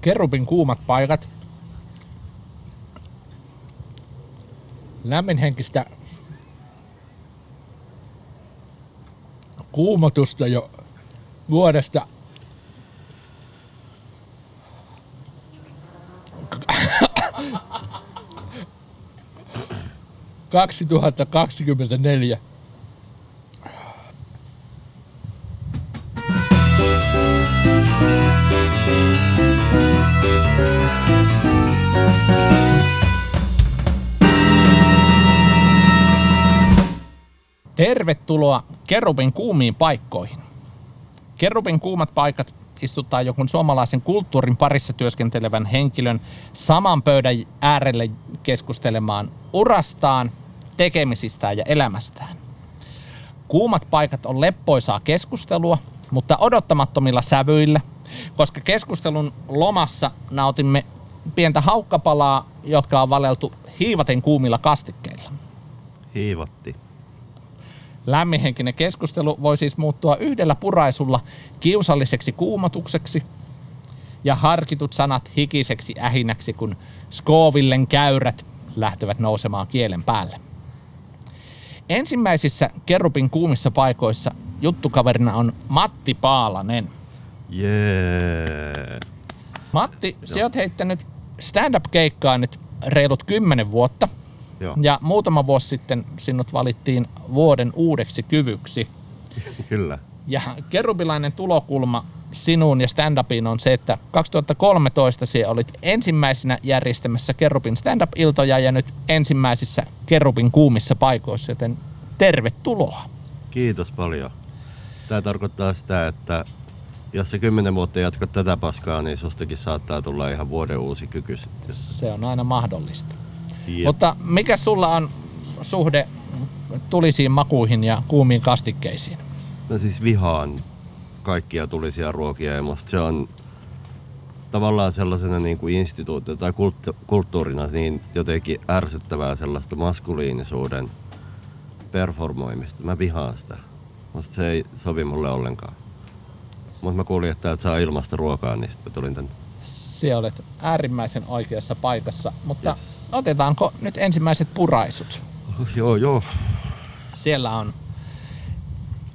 Kerubin kuumat paikat. Lämminhenkistä kuumotusta jo vuodesta 2024. Tervetuloa Kerubin kuumiin paikkoihin. Kerubin kuumat paikat istuttaa jonkun suomalaisen kulttuurin parissa työskentelevän henkilön saman pöydän äärelle keskustelemaan urastaan, tekemisistään ja elämästään. Kuumat paikat on leppoisaa keskustelua, mutta odottamattomilla sävyillä, koska keskustelun lomassa nautimme pientä haukkapalaa, jotka on valeltu hiivaten kuumilla kastikkeilla. Hiivatti. Lämminhenkinen keskustelu voi siis muuttua yhdellä puraisulla kiusalliseksi kuumotukseksi ja harkitut sanat hikiseksi ähinäksi, kun Scovillen käyrät lähtevät nousemaan kielen päälle. Ensimmäisissä Kerubin kuumissa paikoissa juttukaverina on Matti Paalanen. Jee. Matti, sä oot heittänyt stand-up-keikkaa nyt reilut 10 vuotta. Joo. Ja muutama vuosi sitten sinut valittiin vuoden uudeksi kyvyksi. Kyllä. Ja kerubilainen tulokulma sinuun ja stand-upiin on se, että 2013 sinä olit ensimmäisenä järjestämässä Kerubin stand-up-iltoja ja nyt ensimmäisissä Kerubin kuumissa paikoissa, joten tervetuloa. Kiitos paljon. Tämä tarkoittaa sitä, että jos sä 10 vuotta jatkat tätä paskaa, niin sustakin saattaa tulla ihan vuoden uusi kyky. Se on aina mahdollista. Jep. Mutta mikä sulla on suhde tulisiin makuihin ja kuumiin kastikkeisiin? Mä siis vihaan kaikkia tulisia ruokia ja musta se on tavallaan sellaisena niin kuin instituutio tai kulttuurina niin jotenkin ärsyttävää sellaista maskuliinisuuden performoimista. Mä vihaan sitä. Musta se ei sovi mulle ollenkaan. Mutta mä kuulin, että täältä saa ilmasta ruokaa, niin sitten mä tulin tänne. Siellä olet äärimmäisen oikeassa paikassa, mutta otetaanko nyt ensimmäiset puraisut? Joo. Siellä on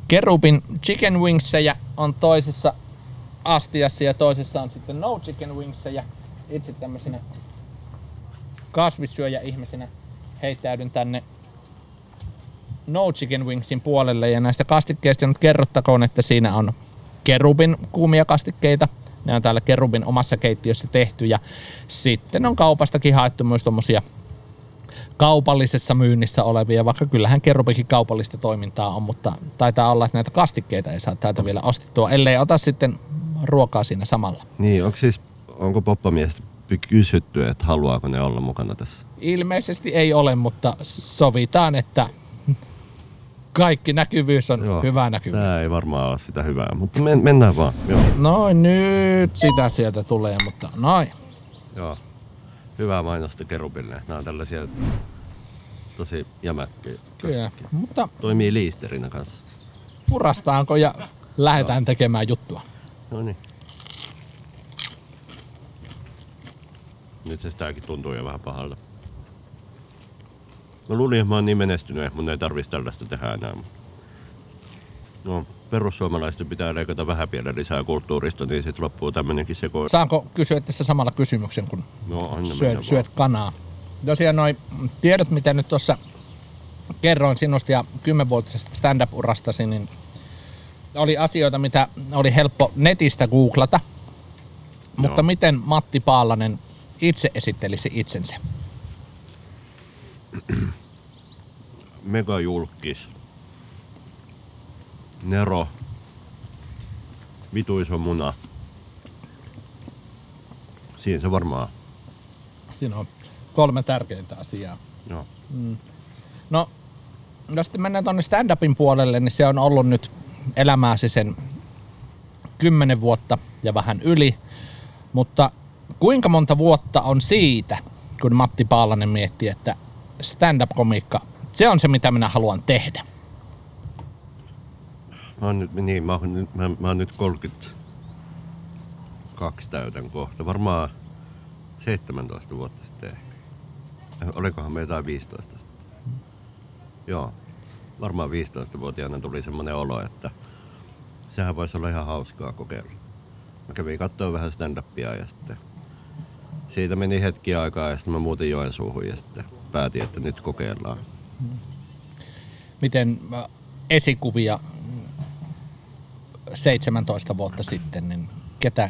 Kerubin chicken wingsejä on toisessa astiassa ja toisessa on sitten no chicken wingsejä. Itse tämmöisenä kasvissyöjä-ihmisenä heittäydyn tänne no chicken wingsin puolelle ja näistä kastikkeista nyt kerrottakoon, että siinä on Kerubin kuumia kastikkeita. Ne on täällä Kerubin omassa keittiössä tehty ja sitten on kaupastakin haettu myös tommosia kaupallisessa myynnissä olevia, vaikka kyllähän Kerubikin kaupallista toimintaa on, mutta taitaa olla, että näitä kastikkeita ei saa täältä vielä ostettua, ellei ota sitten ruokaa siinä samalla. Niin, onko poppamiestä kysytty, että haluaako ne olla mukana tässä? Ilmeisesti ei ole, mutta sovitaan, että kaikki näkyvyys on hyvä näkyvyys. Tää ei varmaan ole sitä hyvää, mutta mennään vaan. Joo. Noin, nyt sitä sieltä tulee, mutta noin. Joo. Hyvää mainosta Kerubille. Nämä on tällaisia tosi jämäkkiä. Kyllä, mutta toimii liisterinä kanssa. purastaanko ja lähdetään tekemään juttua. No niin. Nyt se sitäkin tuntuu jo vähän pahalta. Mä luulin, että mä oon niin menestynyt, että mun ei tarvitsisi tällaista tehdä enää. No, perussuomalaisten pitää leikata vähän vielä lisää kulttuurista, niin sit loppuu tämmönenkin sekoilu. Saanko kysyä tässä samalla kysymyksen, kun No, syöt kanaa? Tosiaan noi tiedot, mitä nyt tuossa kerroin sinusta ja 10-vuotisesta stand-up-urastasi, niin oli asioita, mitä oli helppo netistä googlata. Mutta miten Matti Paalanen itse esittelisi itsensä? Megajulkis. Nero. Vituiso muna. Siinä se varmaan. Siinä on 3 tärkeintä asiaa. Joo. No, jos sitten mennään tuonne stand-upin puolelle, niin se on ollut nyt elämääsi sen 10 vuotta ja vähän yli. Mutta kuinka monta vuotta on siitä, kun Matti Paalanen miettii, että stand-up-komiikka, se on se, mitä minä haluan tehdä? Mä oon nyt 30. 22 täytän kohta. Varmaan 17 vuotta sitten ehkä. Olikohan me jotain 15 sitten? Joo. Varmaan 15-vuotiaana tuli semmoinen olo, että sehän voisi olla ihan hauskaa kokeilla. Mä kävin katsoa vähän stand-upia ja sitten siitä meni hetki aikaa ja sitten mä muutin Joensuuhun ja sitten päätin, että nyt kokeillaan. Miten esikuvia 17 vuotta sitten, niin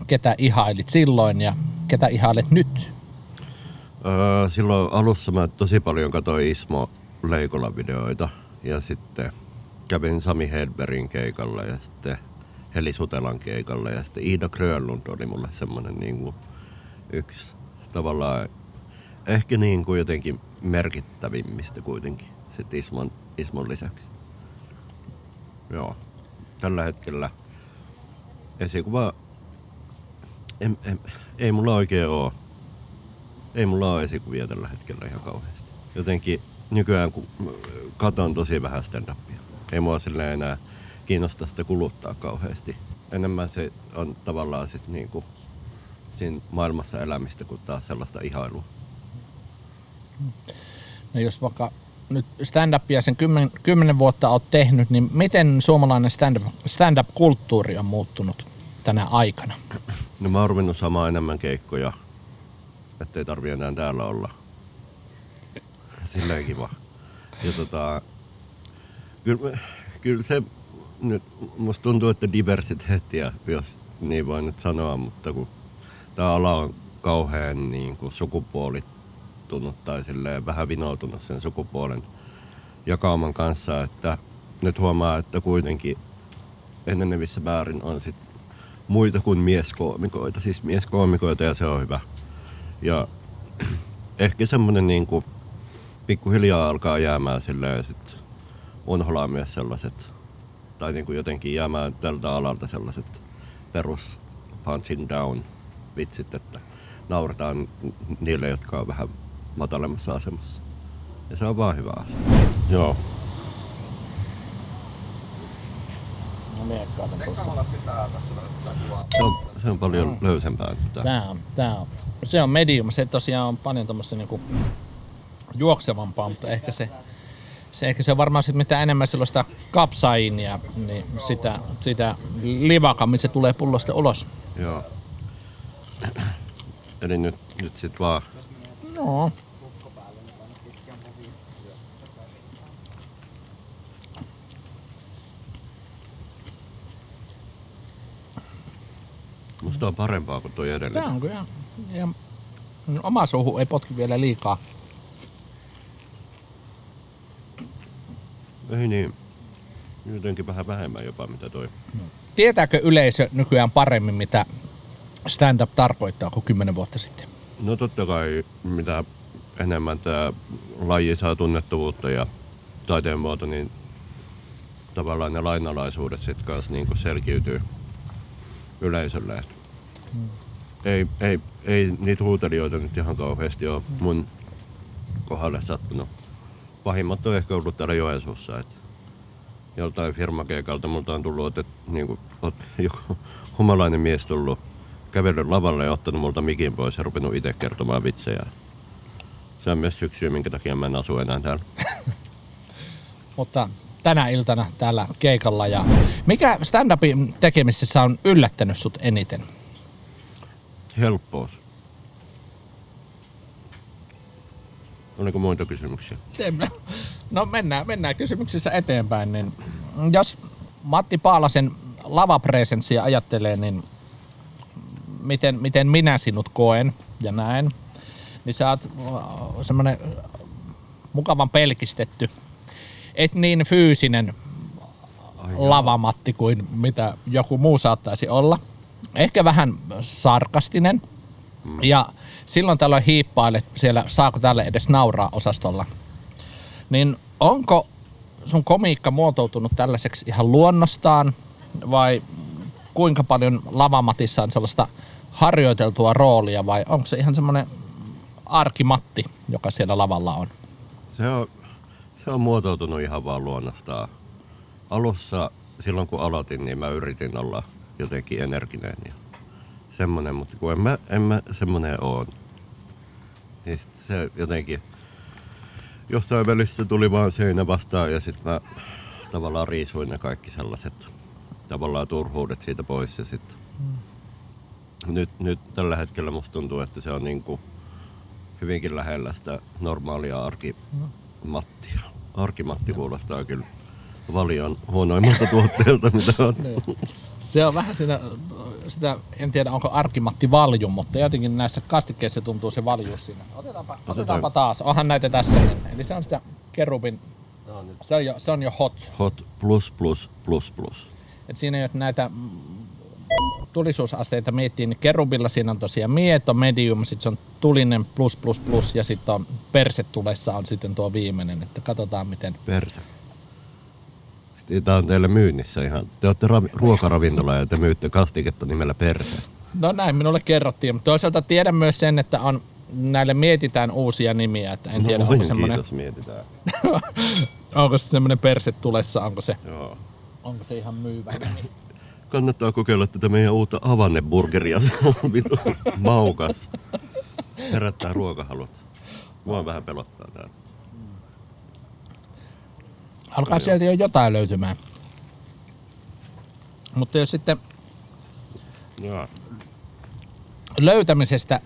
ketä ihailit silloin ja ketä ihailet nyt? Silloin alussa mä tosi paljon katsoin Ismo Leikolan videoita ja sitten kävin Sami Hedbergin keikalla ja sitten Heli Sutelan keikalla ja sitten Ida Grönlund oli mulle semmoinen niinku yksi tavallaan ehkä niinku jotenkin merkittävimmistä kuitenkin sitten Ismon lisäksi. Joo. Tällä hetkellä esikuva ei mulla oikein oo. Ei mulla ole esikuvia tällä hetkellä ihan kauheasti. Jotenkin nykyään kun katon tosi vähän stand-upia. Ei mua silleen enää kiinnosta sitä kuluttaa kauheasti. Enemmän se on tavallaan sit niinku siinä maailmassa elämistä kuin taas sellaista ihailua. No jos vaikka nyt stand-upia sen 10 vuotta olet tehnyt, niin miten suomalainen stand-up-kulttuuri on muuttunut tänä aikana? No mä oon ruvennut saamaan enemmän keikkoja, ettei tarvii enää täällä olla. Silleen kiva. Ja kyllä se nyt musta tuntuu, että diversiteettiä, jos niin voi nyt sanoa, mutta kun tää ala on kauhean niin kuin sukupuolittunut tai silleen vähän vinoutunut sen sukupuolen jakauman kanssa, että nyt huomaa, että kuitenkin enenevissä määrin on sit muita kuin mieskoomikoita, siis mieskoomikoita ja se on hyvä. Ja ehkä semmonen niinku pikkuhiljaa alkaa jäämään silleen sit unholaan myös sellaiset, tai niinku jotenkin jäämään tältä alalta sellaiset perus punching down vitsit, että nauretaan niille, jotka on vähän matalemmassa asemassa. Ja se on vaan hyvä asia. Joo. Se on paljon löysempää. Tää on. Se on medium, se tosiaan on paljon tommoista niinku juoksevampaa, mutta ehkä se on varmaan sit mitä enemmän sellaista kapsaiinia, niin sitä livakammin se tulee pullosta ulos. Joo. Eli nyt sit vaan. No. Musta on parempaa kuin toi edellinen. Tää on kyllä. Ja oma suuhu ei potki vielä liikaa. Ei niin. Jotenkin vähän vähemmän jopa mitä toi. Tietääkö yleisö nykyään paremmin, mitä stand-up tarkoittaa kuin 10 vuotta sitten? No totta kai, mitä enemmän tää laji saa tunnettavuutta ja taiteen muoto, niin tavallaan ne lainalaisuudet sit kanssa niinku selkiytyy yleisölle. Ei niitä huutelijoita nyt ihan kauheasti ole mun kohdalle sattunut. Pahimmat on ehkä ollut täällä Joensuussa, että joltain firmakeikalta multa on tullut, että niinku, joku humalainen mies tullut kävellyt lavalle ja ottanut multa mikin pois ja rupennut itse kertomaan vitsejä. Se on myös yksi syy, minkä takia mä en asu enää täällä. Mutta tänä iltana täällä keikalla. Ja mikä stand-upin tekemisessä on yllättänyt sut eniten? Helppous. Oliko muita kysymyksiä? No mennään kysymyksissä eteenpäin. Niin jos Matti Paalasen lavapresenssia ajattelee, niin miten minä sinut koen ja näen, niin sä oot semmonen mukavan pelkistetty, et niin fyysinen lavamatti kuin mitä joku muu saattaisi olla. Ehkä vähän sarkastinen. Ja silloin tällöin hiippailet siellä, saako tälle edes nauraa -osastolla. Niin onko sun komiikka muotoutunut tällaiseksi ihan luonnostaan vai kuinka paljon lavamatissa on sellaista harjoiteltua roolia vai onko se ihan semmoinen arkimatti, joka siellä lavalla on? Se on muotoutunut ihan vaan luonnostaan. Alussa silloin kun aloitin, niin mä yritin olla jotenkin energinen ja semmonen, mutta kun en mä semmonen oo. Niin se jotenkin jossain välissä tuli vaan seinä vastaan ja sit mä tavallaan riisuin ne kaikki sellaiset tavallaan turhuudet siitä pois ja sit nyt tällä hetkellä musta tuntuu, että se on niinku hyvinkin lähellä sitä normaalia arkimattia. Arkimatti kuulostaa kyllä Valion huonoimmalta tuotteelta, mitä on. Se on vähän sitä, en tiedä onko Arkimatti valju, mutta jotenkin näissä kastikkeissa tuntuu se valjuus siinä. Otetaanpa taas, onhan näitä tässä. Eli se on sitä kerubin, se on jo hot. Hot plus. Et siinä jos näitä tulisuusasteita miettii, niin kerubilla siinä on tosiaan mieto, medium, sitten se on tulinen plus ja sitten on persetulessa on sitten tuo viimeinen, että katsotaan miten. Perse. Tämä on teille myynnissä ihan. Te olette ruokaravintola ja te myytte kastiketta nimellä perse. No näin minulle kerrottiin, mutta toisaalta tiedän myös sen, että näille mietitään uusia nimiä, että en tiedä onko semmoinen. Kiitos, mietitään. Onko se semmoinen perse tulessa, onko se ihan myyvä nimi? Kannattaa kokeilla tätä meidän uutta avanneburgeria. Se on maukas. Herättää ruokahalut. Mua vähän pelottaa täällä. Alkaa sieltä jo jotain löytymään. Mutta jos sitten löytämisestä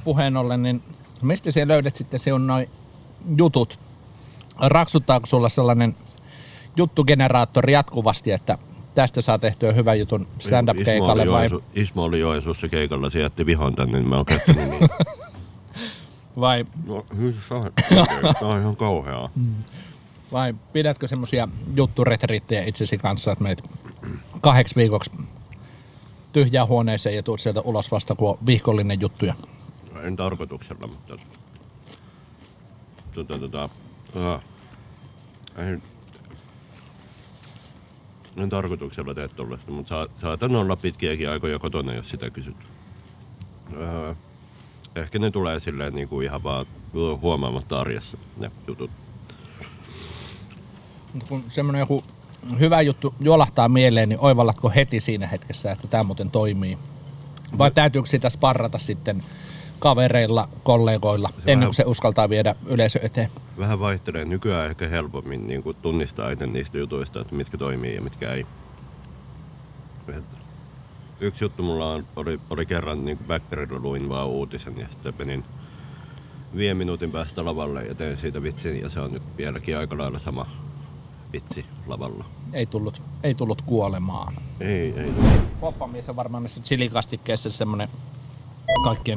puheen ollen, niin mistä siellä löydät sitten se on noin jutut? Raksuttaako sulla sellainen juttugeneraattori jatkuvasti, että tästä saa tehtyä hyvän jutun stand-up-keikalle vai? Ismo oli Joensuussa keikalla, se jätti vihon tänne, niin mä oon käyttänyt niin. Vai? No, tää on ihan kauheaa. Vai pidätkö semmosia jutturetriittejä itsesi kanssa, että menet 8 viikoksi tyhjään huoneeseen ja tuut sieltä ulos vasta, kun on viikollinen juttuja? En tarkoituksella, mutta en tarkoituksella tee tollaista, mutta saatan olla pitkiäkin aikoja kotona, jos sitä kysyt. Ehkä ne tulee silleen niin kuin ihan vaan huomaamatta arjessa, ne jutut. Mutta kun semmoinen joku hyvä juttu juolahtaa mieleen, niin oivallatko heti siinä hetkessä, että tämä muuten toimii? Vai täytyykö sitä sparrata sitten kavereilla, kollegoilla, ennen kuin se uskaltaa viedä yleisö eteen? Vähän vaihtelee. Nykyään ehkä helpommin niin kuin tunnistaa itse niistä jutuista, että mitkä toimii ja mitkä ei. Yksi juttu mulla oli kerran niin kuin backerilla luin vaan uutisen ja sitten menin 5 minuutin päästä lavalle ja tein siitä vitsin ja se on nyt vieläkin aika lailla sama vitsi lavalla. Ei tullut kuolemaan. Ei. Poppamies on varmaan näissä chilikastikkeissa semmoinen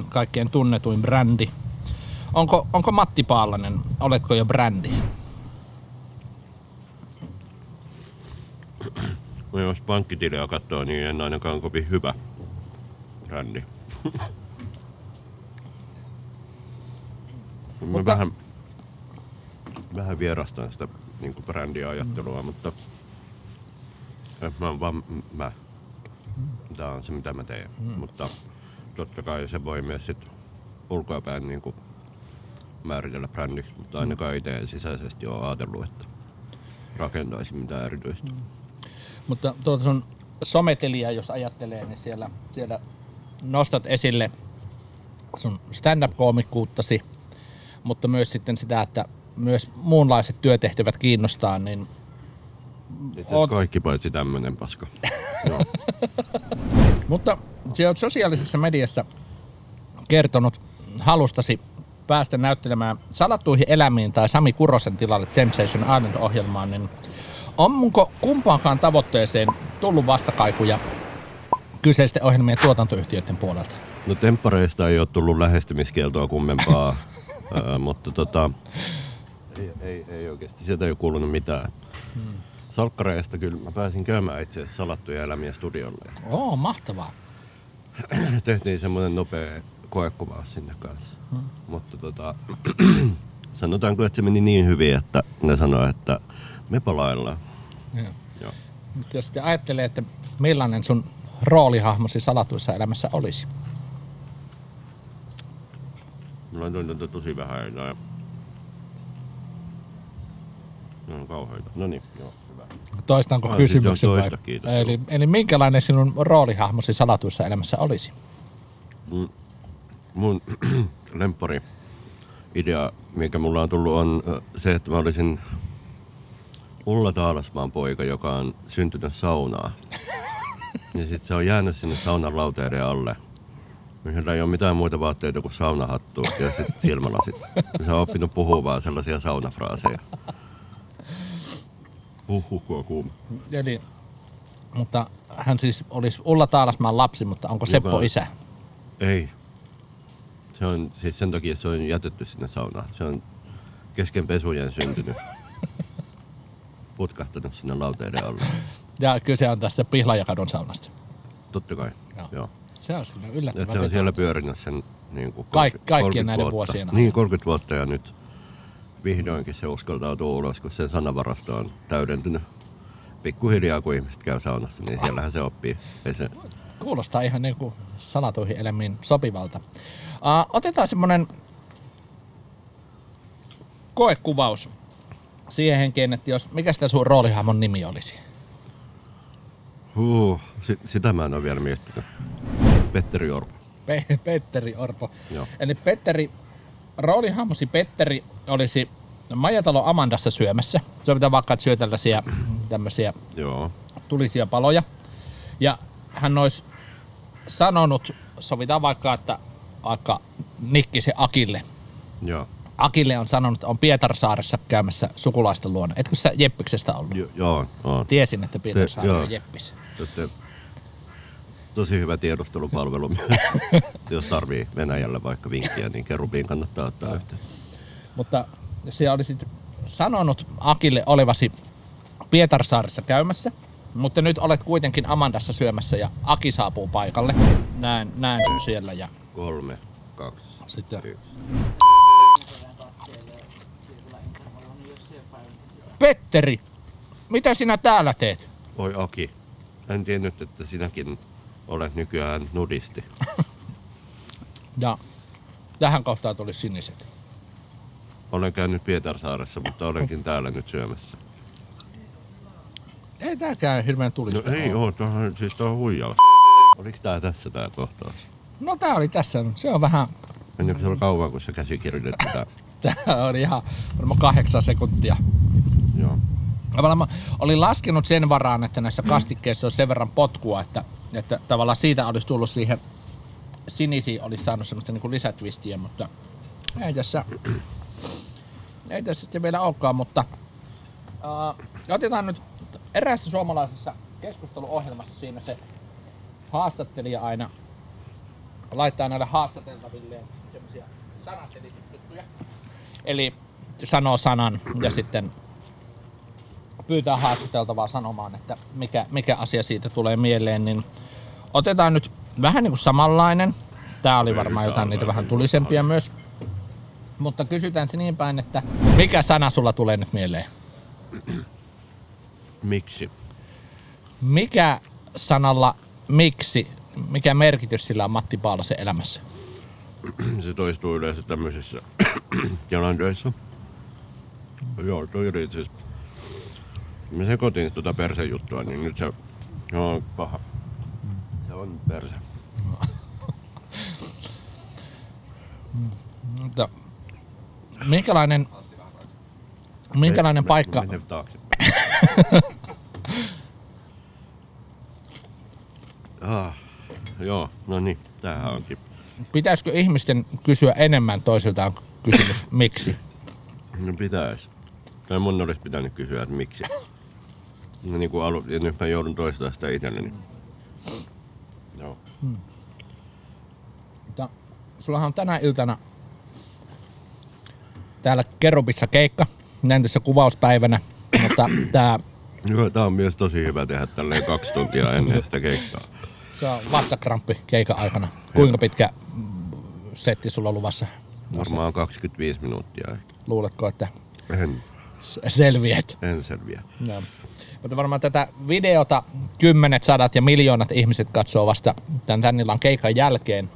kaikkien tunnetuin brändi. Onko Matti Paalanen, oletko jo brändi? No jos pankkitiliä katsoo, niin en ainakaan kovin hyvä brändi. Mä vähän vierastan sitä niin kuin brändiajattelua, mutta mä. Tää on se mitä mä teen, mutta totta kai se voi myös sit ulkoapäin niin kuin määritellä brändiksi, mutta ainakaan itse sisäisesti ole ajatellut, että rakentaisin mitään erityistä. Mutta tuota sun someteliä, jos ajattelee, niin siellä nostat esille sun stand-up-koomikkuuttasi, mutta myös sitten sitä, että myös muunlaiset työtehtävät kiinnostaa, niin kaikki paitsi tämmönen paska. Mutta se on sosiaalisessa mediassa kertonut halustasi päästä näyttelemään Salattuihin elämiin tai Sami Kurosen tilalle Temptation Island-ohjelmaan, niin onko kumpaankaan tavoitteeseen tullut vastakaikuja kyseisten ohjelmien tuotantoyhtiöiden puolelta? No temppareista ei ole tullut lähestymiskieltoa kummempaa, mutta ei oikeasti. Sieltä ei ole kuulunut mitään. Salkkareista kyllä mä pääsin käymään itse asiassa Salattuja elämiä studiolle. Mahtavaa. Tehtiin semmoinen nopea koekuvaus sinne kanssa. Mutta sanotaanko, että se meni niin hyvin, että ne sanoi, että me palaillaan. Joo. Jos sitten ajattelee, että millainen sun roolihahmosi Salatuissa elämässä olisi? Mulla on tosi vähän. Ne on kauheita. No niin, joo. Toistanko kysymyksen vai? Toista, kiitos. Eli minkälainen sinun roolihahmosi salatuissa elämässä olisi? Mun lemppari idea, mikä mulla on tullut, on se, että mä olisin Ulla Taalasmaan poika, joka on syntynyt saunaa. Ja sit se on jäänyt sinne saunan lauteiden alle. Hänellä ei ole mitään muita vaatteita kuin saunahattu ja sit silmälasit. Se on oppinut puhua vaan sellaisia saunafraaseja. Kun on kuuma. Eli, mutta hän siis olisi Ulla Taalasmaan lapsi, mutta onko Seppo isä? Ei. Se on siis sen takia, että se on jätetty sinne saunaan. Se on kesken pesujen syntynyt. Putkahtanut sinne lauteiden alle. Ja kyse on tästä Pihlajakadon saunasta. Totta kai, joo. Se on kyllä yllättävän. Et se on siellä pyörinyt sen niin kuin kaikkien näiden vuotta. Vuosien ajan. Niin, 30 vuotta ja nyt vihdoinkin se uskaltautuu ulos, kun sen sanavarasto on täydentynyt. Pikkuhiljaa kun ihmiset käy saunassa, niin siellähän se oppii. Se... Kuulostaa ihan niin kuin salatuihin elämiin sopivalta. Otetaan semmonen koekuvaus siihen henkeen, että mikä sitä sun roolihahmon nimi olisi? Sitä mä en ole vielä miettinyt. Petteri Orpo. Petteri Orpo. Joo. Eli roolihahmosi Petteri olisi Majatalo Amandassa syömässä. Se pitää vaikka, että syö tämmöisiä tulisia paloja. Ja hän olisi sanonut, sovitaan vaikka, että Nikkisen Akille. Joo. Akille on sanonut, että on Pietarsaaressa käymässä sukulaisten luona. Etkö sä Jeppiksestä ollut? Joo. Tiesin, että Pietarsaari on Jeppis. Tosi hyvä tiedustelupalvelu. Jos tarvii Venäjälle vaikka vinkkiä, niin Kerubiin kannattaa ottaa yhteen. Mutta siellä olisit sanonut Akille olevasi Pietarsaaressa käymässä, mutta nyt olet kuitenkin Amandassa syömässä ja Aki saapuu paikalle. Näen sun siellä. Ja 3, 2, sitten 1. Petteri, mitä sinä täällä teet? Oi Aki, en tiennyt, että sinäkin olet nykyään nudisti. Ja tähän kohtaan tuli siniset. Olen käynyt Pietarsaaressa, mutta olenkin täällä nyt syömässä. Ei tääkään hirveän tulista. No ei oo, siis tää on huijaus. Oliks tää tässä tää kohtaus? No tää oli tässä, se on vähän... Menikö se oli kauan, kun se käsikirjoitettu tää? Tää oli ihan varmaan 8 sekuntia. Joo. Mä olin laskenut sen varaan, että näissä kastikkeissa on sen verran potkua, että tavallaan siitä olisi tullut siihen sinisiin, olisi saanut semmoista niin kuin lisätwistiä, mutta ei tässä sitten vielä olekaan, mutta otetaan nyt eräässä suomalaisessa keskusteluohjelmassa siinä se haastattelija aina laittaa näille haastateltaville semmoisia sanaselitysjuttuja. Eli sanoo sanan ja sitten pyytää haastateltavaa sanomaan, että mikä asia siitä tulee mieleen, niin otetaan nyt vähän niin kuin samanlainen. Tää oli varmaan jotain niitä vähän tulisempia myös. Mutta kysytään se niin päin, että mikä sana sulla tulee nyt mieleen? Miksi? Mikä sanalla miksi, mikä merkitys sillä on Matti Paalasen elämässä? Se toistuu yleensä tämmöisissä tilanteissa. Joo, toi oli siis... Mä sekoitin tuota persejuttua, niin nyt se on paha. Se on perse. Mutta minkälainen paikka... Mene taakse. Joo, no niin, tämähän onkin. Pitäisikö ihmisten kysyä enemmän toisiltaan kysymys miksi? No pitäis. Tai mun olisi pitänyt kysyä, että miksi. No niin kuin ja nyt mä joudun toistamaan sitä itselleni. Joo. Mutta sullahan on tänä iltana täällä Kerubissa keikka, näin tässä kuvauspäivänä, mutta Joo, tää on myös tosi hyvä tehdä tälleen 2 tuntia ennen sitä keikkaa. Se on vatsakramppi keikan aikana. Kuinka pitkä setti sulla on luvassa? Varmaan 25 minuuttia ehkä. Luuletko, että En selviät? En selviä. No. Mutta varmaan tätä videota 10, 100 ja miljoonat ihmiset katsoo vasta tämän illan keikan jälkeen.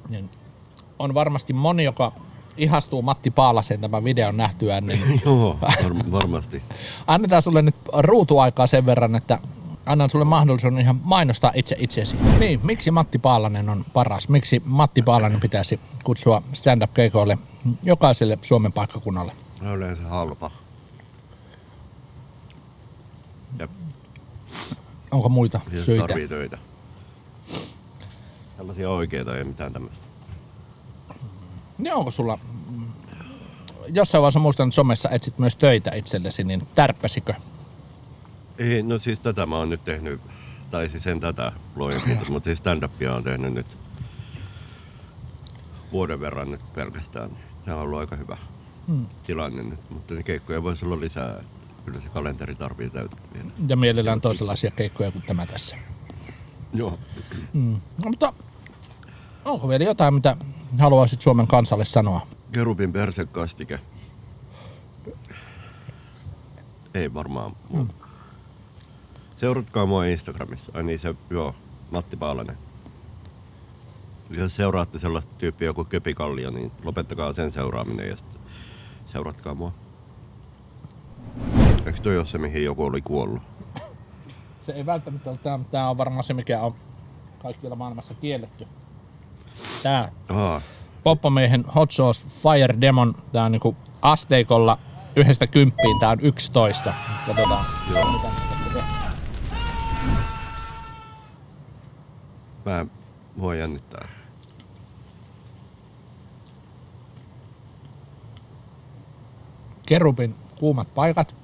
Niin on varmasti moni, joka ihastuu Matti Paalaseen tämän videon nähtyään, niin Joo, varmasti. annetaan sulle nyt ruutuaikaa sen verran, että annan sulle mahdollisuuden ihan mainostaa itseesi. Niin, miksi Matti Paalanen on paras? Miksi Matti Paalanen pitäisi kutsua stand-up-keikoille jokaiselle Suomen paikkakunnalle? On yleensä halpa. Ja Onko muita jos syitä? tarvii töitä. Tällaisia oikeita ei mitään tämmöistä. Niin onko sulla, jossain vaiheessa muistan somessa etsit myös töitä itsellesi, niin tärppäsikö? Ei, no siis tätä mä oon nyt tehnyt, tai siis en tätä luojan kiitos, mutta siis stand-upia on tehnyt nyt vuoden verran nyt pelkästään. Se on ollut aika hyvä tilanne nyt, mutta ne keikkoja voisi olla lisää. Kyllä se kalenteri tarvii täyttää vielä. Ja mielellään toisenlaisia keikkoja kuin tämä tässä. Joo. No, mutta onko vielä jotain, mitä haluaisit Suomen kansalle sanoa? Kerubin persekastike. Ei varmaan muuta. Seuratkaa mua Instagramissa. Ai niin se, joo, Matti Paalanen. Jos seuraatte sellaista tyyppiä joku Köpikallio, niin lopettakaa sen seuraaminen ja sitten seuratkaa mua. Eikö toi ole se, mihin joku oli kuollut? Se ei välttämättä ole tämä on varmaan se, mikä on kaikkialla maailmassa kielletty. Tää Poppamiehen Hot Sauce Fire Demon, tää on niinku asteikolla 1–10, tää on 11. Katsotaan. Mua jännittää. Kerubin kuumat paikat.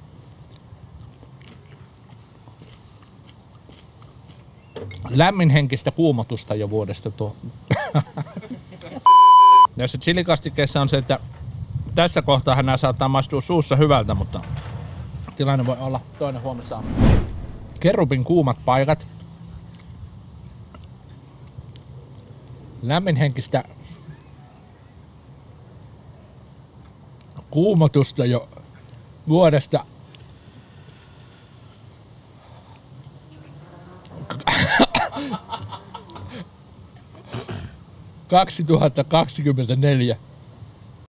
Lämminhenkistä kuumotusta jo vuodesta tuo. Ja se chilikastikkeessa on se, että tässä kohtaa nämä saattaa maistua suussa hyvältä, mutta tilanne voi olla toinen huomissa. Kerubin kuumat paikat. Lämminhenkistä kuumotusta jo vuodesta 2024.